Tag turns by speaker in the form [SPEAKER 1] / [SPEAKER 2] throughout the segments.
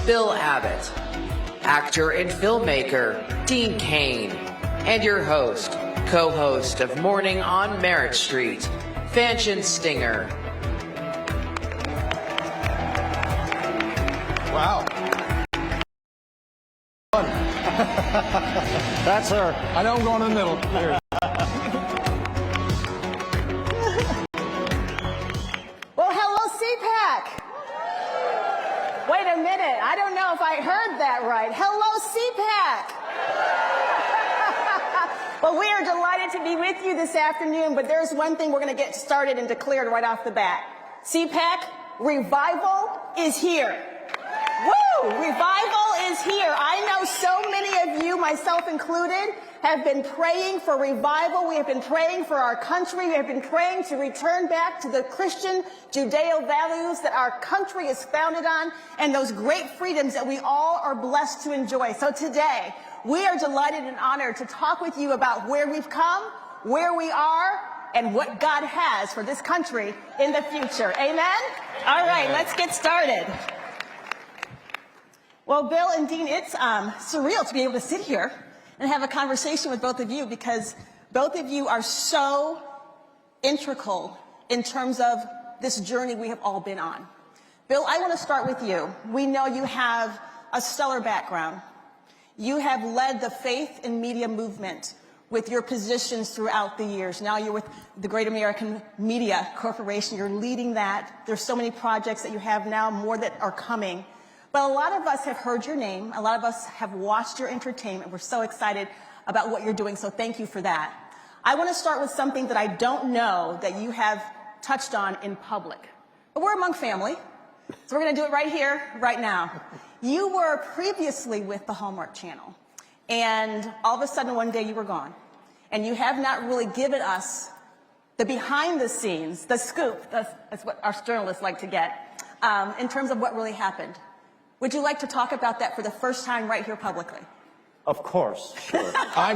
[SPEAKER 1] Bill Abbott, actor and filmmaker Dean Cain, and your host, co-host of Morning on Merritt Street, Fanchon Stinger.
[SPEAKER 2] Wow.
[SPEAKER 3] That's her.
[SPEAKER 2] I know I'm going in the middle. Here.
[SPEAKER 4] Well, hello, CPAC. Wait a minute. I don't know if I heard that right. Hello, CPAC. Well, we are delighted to be with you this afternoon, but there's one thing we're going to get started and declared right off the bat. CPAC, revival is here. Woo! Revival is here. I know so many of you, myself included, have been praying for revival. We have been praying for our country. We have been praying to return back to the Christian Judeo values that our country is founded on and those great freedoms that we all are blessed to enjoy. So today, we are delighted and honored to talk with you about where we've come, where we are, and what God has for this country in the future. Amen? All right, let's get started. Well, Bill and Dean, it's surreal to be able to sit here and have a conversation with both of you because both of you are so integral in terms of this journey we have all been on. Bill, I want to start with you. We know you have a stellar background. You have led the faith and media movement with your positions throughout the years. Now you're with the Great American Media Corporation. You're leading that. There's so many projects that you have now, more that are coming. But a lot of us have heard your name. A lot of us have watched your entertainment. We're so excited about what you're doing, so thank you for that. I want to start with something that I don't know that you have touched on in public. But we're among family, so we're going to do it right here, right now. You were previously with the Hallmark Channel, and all of a sudden one day you were gone. And you have not really given us the behind the scenes, the scoop, that's what our journalists like to get, in terms of what really happened. Would you like to talk about that for the first time right here publicly?
[SPEAKER 3] Of course, sure.
[SPEAKER 2] I'm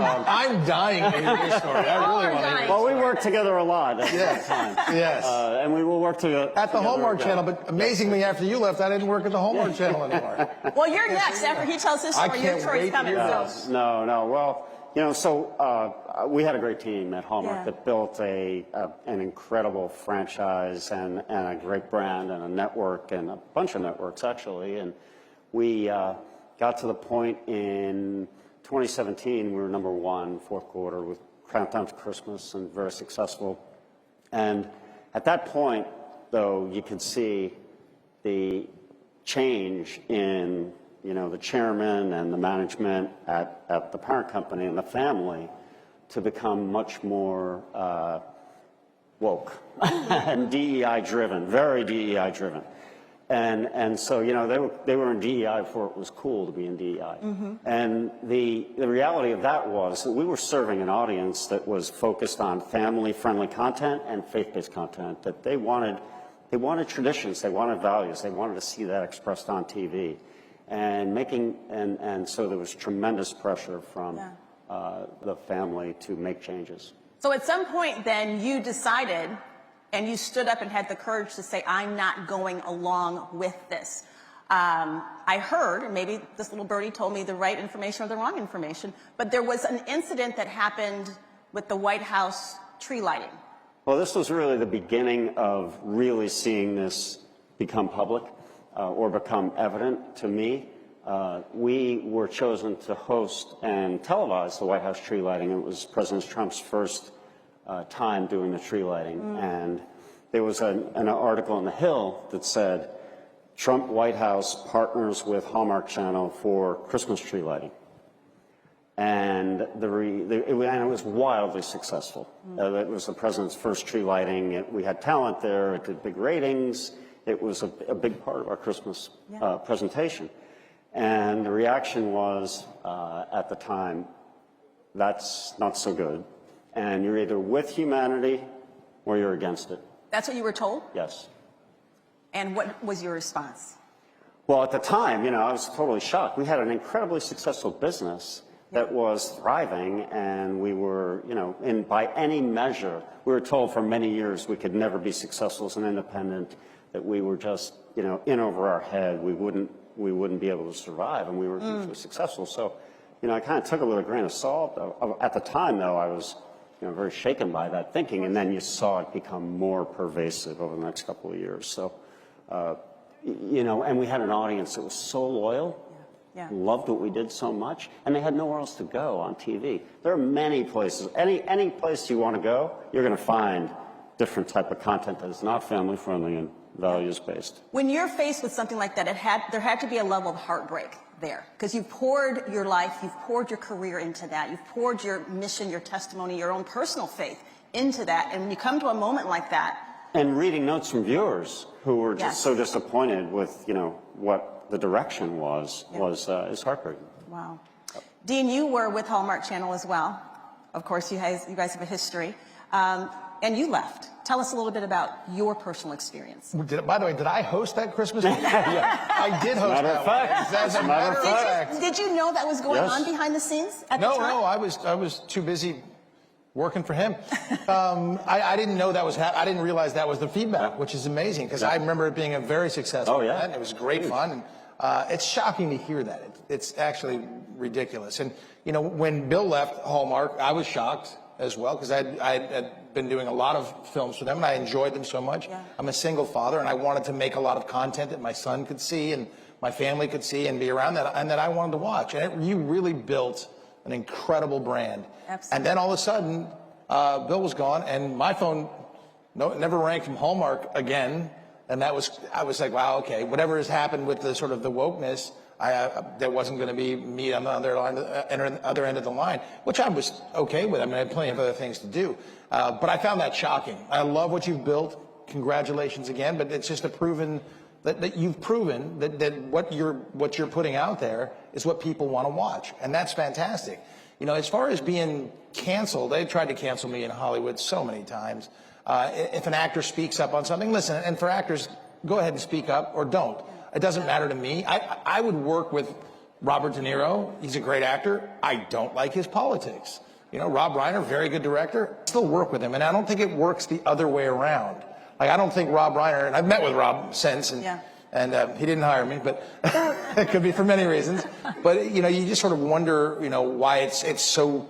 [SPEAKER 2] dying to hear this story. I really want to hear.
[SPEAKER 3] Well, we worked together a lot at that time.
[SPEAKER 2] Yes.
[SPEAKER 3] And we will work together.
[SPEAKER 2] At the Hallmark Channel, but amazingly, after you left, I didn't work at the Hallmark Channel anymore.
[SPEAKER 4] Well, you're next. After he tells his story, your story's coming.
[SPEAKER 3] No. Well, you know, so we had a great team at Hallmark that built an incredible franchise and a great brand and a network and a bunch of networks, actually. And we got to the point in 2017, we were #1, fourth quarter, with Countdown to Christmas, and very successful. And at that point, though, you could see the change in, you know, the chairman and the management at the parent company and the family to become much more woke and DEI-driven, very DEI-driven. And so, you know, they were in DEI before it was cool to be in DEI. Mm-hmm. And the reality of that was that we were serving an audience that was focused on family-friendly content and faith-based content, that they wanted traditions, they wanted values, they wanted to see that expressed on TV. And so there was tremendous pressure from the family to make changes.
[SPEAKER 4] So at some point then you decided and you stood up and had the courage to say, I'm not going along with this. I heard, and maybe this little birdie told me the right information or the wrong information, but there was an incident that happened with the White House tree lighting.
[SPEAKER 3] Well, this was really the beginning of really seeing this become public or become evident to me. We were chosen to host and televise the White House tree lighting. It was President Trump's first time doing the tree lighting. And there was an article in The Hill that said, Trump White House partners with Hallmark Channel for Christmas tree lighting. And it was wildly successful. It was the president's first tree lighting. We had talent there. It did big ratings. It was a big part of our Christmas presentation. And the reaction was, at the time, that's not so good. And you're either with humanity or you're against it.
[SPEAKER 4] That's what you were told?
[SPEAKER 3] Yes.
[SPEAKER 4] And what was your response?
[SPEAKER 3] Well, at the time, you know, I was totally shocked. We had an incredibly successful business that was thriving, and we were, you know, by any measure, we were told for many years we could never be successful as an independent, that we were just, you know, in over our head. We wouldn't we wouldn't be able to survive, and we were hugely successful. So, you know, I kind of took a little grain of salt. At the time, though, I was, you know, very shaken by that thinking, and then you saw it become more pervasive over the next couple of years. So, you know, and we had an audience that was so loyal, loved what we did so much, and they had nowhere else to go on TV. There are many places, any place you want to go, you're going to find different type of content that is not family friendly and values based.
[SPEAKER 4] When you're faced with something like that, there had to be a level of heartbreak there, because you've poured your life, you've poured your career into that, you've poured your mission, your testimony, your own personal faith into that, and when you come to a moment like that.
[SPEAKER 3] And reading notes from viewers who were just so disappointed with, you know, what the direction was is heartbreaking.
[SPEAKER 4] Wow. Dean, you were with Hallmark Channel as well. Of course, you guys have a history. And you left. Tell us a little bit about your personal experience.
[SPEAKER 2] By the way, did I host that Christmas meeting? I did host that.
[SPEAKER 3] As a matter of fact.
[SPEAKER 4] Did you know that was going on behind the scenes at the time?
[SPEAKER 2] No, I was too busy working for him. I didn't know that was happening. I didn't realize that was the feedback, which is amazing, because I remember it being a very successful event. It was great fun. And, it's shocking to hear that. It's actually ridiculous. And, you know, when Bill left Hallmark, I was shocked as well, because I had been doing a lot of films for them, and I enjoyed them so much. I'm a single father, and I wanted to make a lot of content that my son could see and my family could see and be around that, and that I wanted to watch. And you really built an incredible brand. Absolutely. And then all of a sudden, Bill was gone, and my phone never rang from Hallmark again. And I was like, wow, okay, whatever has happened with the sort of the wokeness, there wasn't going to be me on the other end of the line, which I was okay with. I mean, I had plenty of other things to do. But I found that shocking. I love what you've built. Congratulations again. But it's just that you've proven that what you're putting out there is what people want to watch. And that's fantastic. You know, as far as being canceled, they tried to cancel me in Hollywood so many times. If an actor speaks up on something, listen, and for actors, go ahead and speak up or don't. It doesn't matter to me. I would work with Robert De Niro. He's a great actor. I don't like his politics. You know, Rob Reiner, very good director. Still work with him, and I don't think it works the other way around. Like, I don't think Rob Reiner, and I've met with Rob since, and he didn't hire me, but it could be for many reasons. But, you know, you just sort of wonder, you know, why it's so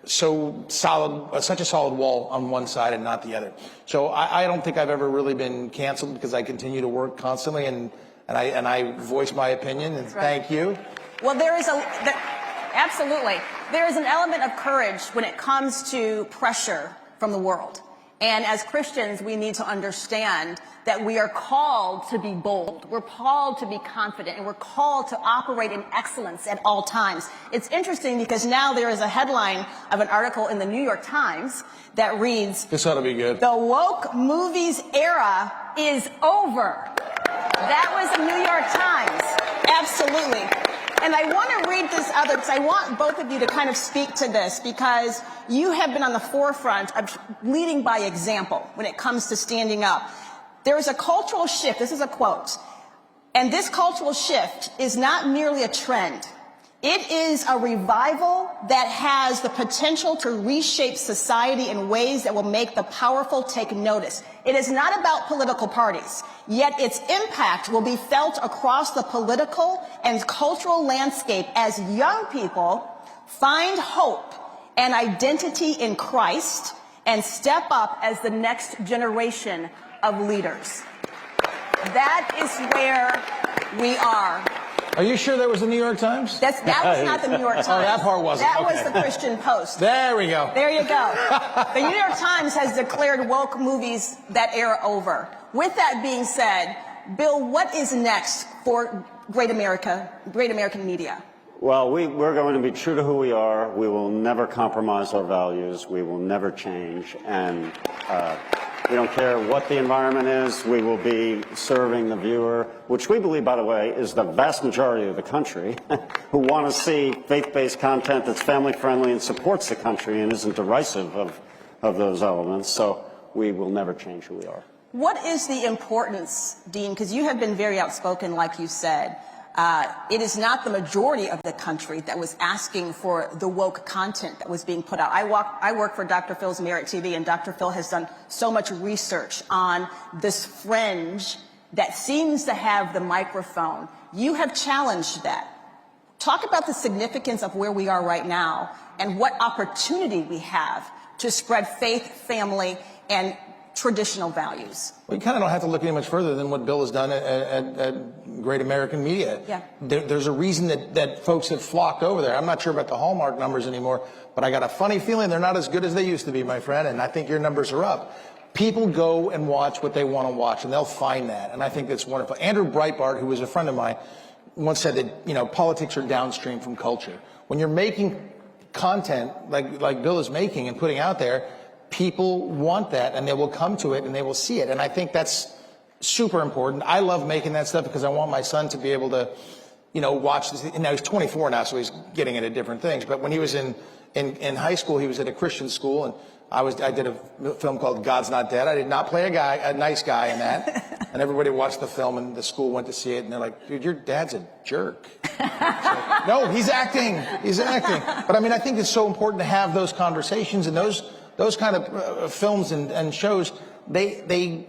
[SPEAKER 2] solid, such a solid wall on one side and not the other. So I don't think I've ever really been canceled, because I continue to work constantly, and I voice my opinion, and thank you.
[SPEAKER 4] Well, absolutely. There is an element of courage when it comes to pressure from the world. And as Christians, we need to understand that we are called to be bold. We're called to be confident, and we're called to operate in excellence at all times. It's interesting because now there is a headline of an article in the New York Times that reads,
[SPEAKER 2] "This ought to be good.
[SPEAKER 4] The woke movies era is over." That was the New York Times. Absolutely. And I want to read this other, because I want both of you to kind of speak to this, because you have been on the forefront of leading by example when it comes to standing up. There is a cultural shift. This is a quote. And this cultural shift is not merely a trend. It is a revival that has the potential to reshape society in ways that will make the powerful take notice. It is not about political parties, yet its impact will be felt across the political and cultural landscape as young people find hope and identity in Christ and step up as the next generation of leaders. That is where we are.
[SPEAKER 2] Are you sure that was the New York Times?
[SPEAKER 4] That was not the New York Times.
[SPEAKER 2] Oh, that part wasn't.
[SPEAKER 4] That was the Christian Post.
[SPEAKER 2] There we go.
[SPEAKER 4] There you go. The New York Times has declared woke movies that era over. With that being said, Bill, what is next for great American media?
[SPEAKER 3] Well, we're going to be true to who we are. We will never compromise our values. We will never change. And we don't care what the environment is. We will be serving the viewer, which we believe, by the way, is the vast majority of the country who want to see faith-based content that's family-friendly and supports the country and isn't derisive of those elements. So we will never change who we are.
[SPEAKER 4] What is the importance, Dean, because you have been very outspoken, like you said. It is not the majority of the country that was asking for the woke content that was being put out. I work for Dr. Phil's Merit TV, and Dr. Phil has done so much research on this fringe that seems to have the microphone. You have challenged that. Talk about the significance of where we are right now and what opportunity we have to spread faith, family, and traditional values.
[SPEAKER 2] Well, you kind of don't have to look any much further than what Bill has done at Great American Media.
[SPEAKER 4] Yeah.
[SPEAKER 2] There's a reason that folks have flocked over there. I'm not sure about the Hallmark numbers anymore, but I got a funny feeling they're not as good as they used to be, my friend, and I think your numbers are up. People go and watch what they want to watch, and they'll find that, and I think that's wonderful. Andrew Breitbart, who was a friend of mine, once said that, politics are downstream from culture. When you're making content like Bill is making and putting out there, people want that, and they will come to it, and they will see it, and I think that's super important. I love making that stuff because I want my son to be able to, watch this. Now he's 24 now, so he's getting into different things, but when he was in high school, he was at a Christian school, and I did a film called God's Not Dead. I did not play a nice guy in that. And everybody watched the film, and the school went to see it, and they're like, dude, your dad's a jerk. Like, no, he's acting. He's acting. But I think it's so important to have those conversations, and those kind of films and shows, they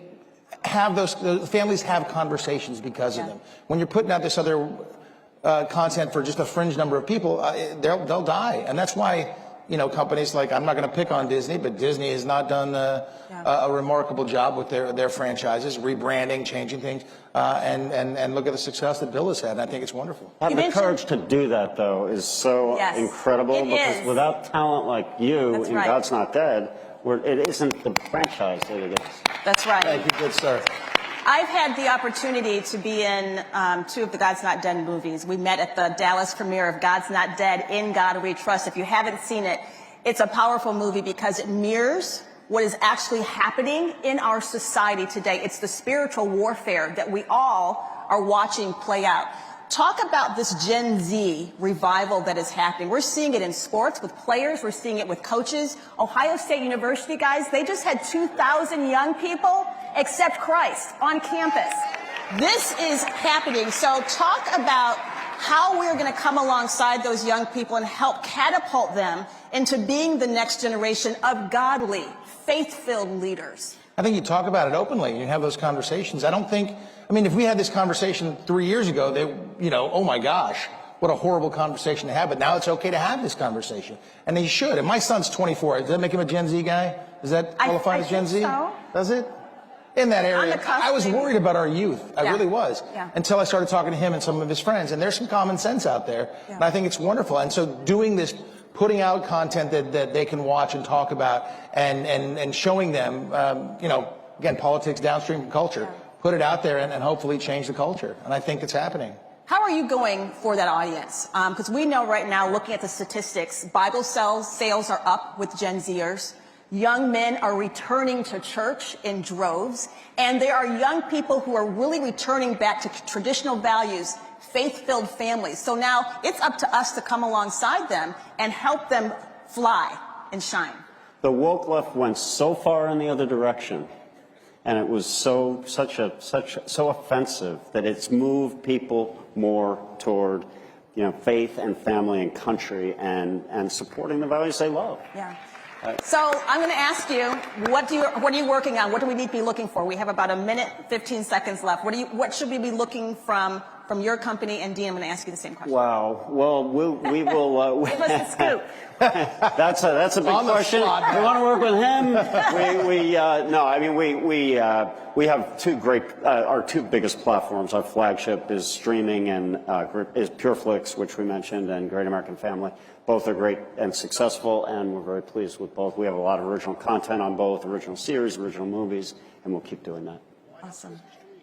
[SPEAKER 2] have those families have conversations because of them. When you're putting out this other content for just a fringe number of people, they'll die. And that's why, companies like, I'm not going to pick on Disney, but Disney has not done a remarkable job with their franchises, rebranding, changing things, and look at the success that Bill has had. And I think it's wonderful.
[SPEAKER 3] The courage to do that, though, is so incredible, because without talent like you in God's Not Dead, it isn't the franchise that it is.
[SPEAKER 4] That's right.
[SPEAKER 2] Thank you, good sir.
[SPEAKER 4] I've had the opportunity to be in 2 of the God's Not Dead movies. We met at the Dallas premiere of God's Not Dead, In God We Trust. If you haven't seen it, it's a powerful movie because it mirrors what is actually happening in our society today. It's the spiritual warfare that we all are watching play out. Talk about this Gen Z revival that is happening. We're seeing it in sports with players. We're seeing it with coaches. Ohio State University, guys, they just had 2,000 young people accept Christ on campus. This is happening. So talk about how we're going to come alongside those young people and help catapult them into being the next generation of godly, faith-filled leaders.
[SPEAKER 2] I think you talk about it openly and you have those conversations. If we had this conversation 3 years ago, oh my gosh, what a horrible conversation to have. But now it's okay to have this conversation. And they should. And my son's 24. Does that make him a Gen Z guy? Does that qualify as Gen Z?
[SPEAKER 4] So.
[SPEAKER 2] Does it? In that area. I was worried about our youth. I really was. Until I started talking to him and some of his friends. And there's some common sense out there. And I think it's wonderful. And so doing this, putting out content that they can watch and talk about, and showing them, again, politics downstream from culture. Put it out there and hopefully change the culture. And I think it's happening.
[SPEAKER 4] How are you going for that audience? Because we know right now, looking at the statistics, Bible sales are up with Gen Zers. Young men are returning to church in droves. And there are young people who are really returning back to traditional values, faith-filled families. So now it's up to us to come alongside them and help them fly and shine.
[SPEAKER 3] The woke left went so far in the other direction, and it was so offensive that it's moved people more toward, faith and family and country and supporting the values they love.
[SPEAKER 4] Yeah. So I'm going to ask you, what are you working on? What do we need to be looking for? We have about a minute, 15 seconds left. What should we be looking from your company? And Dean, I'm going to ask you the same question.
[SPEAKER 3] Wow. Well, we will.
[SPEAKER 4] Give us the scoop.
[SPEAKER 3] That's a big question. We want to work with him. We have two great, our two biggest platforms. Our flagship is streaming and is PureFlix, which we mentioned, and Great American Family. Both are great and successful, and we're very pleased with both. We have a lot of original content on both, original series, original movies, and we'll keep doing that.
[SPEAKER 4] Awesome.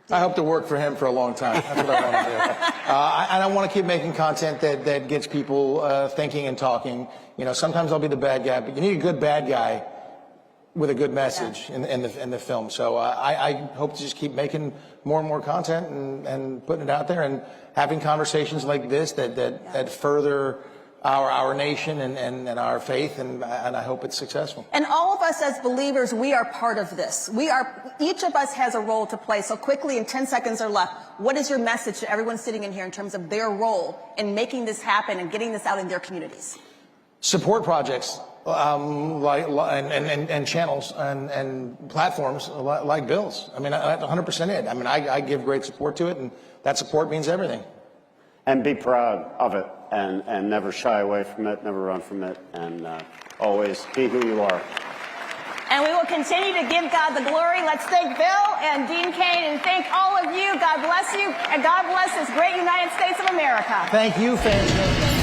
[SPEAKER 2] I hope to work for him for a long time. That's what I want to do. And I want to keep making content that gets people thinking and talking. Sometimes I'll be the bad guy, but you need a good bad guy with a good message in the film. So I hope to just keep making more and more content and putting it out there and having conversations like this that further our nation and our faith, and I hope it's successful.
[SPEAKER 4] And all of us as believers, we are part of this. Each of us has a role to play. So quickly, in 10 seconds or less, what is your message to everyone sitting in here in terms of their role in making this happen and getting this out in their communities?
[SPEAKER 2] Support projects and channels and platforms like Bill's. I mean, 100% it. I mean, I give great support to it, and that support means everything.
[SPEAKER 3] And be proud of it, and never shy away from it, never run from it, and always be who you are.
[SPEAKER 4] And we will continue to give God the glory. Let's thank Bill and Dean Cain, and thank all of you. God bless you, and God bless this great United States of America.
[SPEAKER 2] Thank you, fans.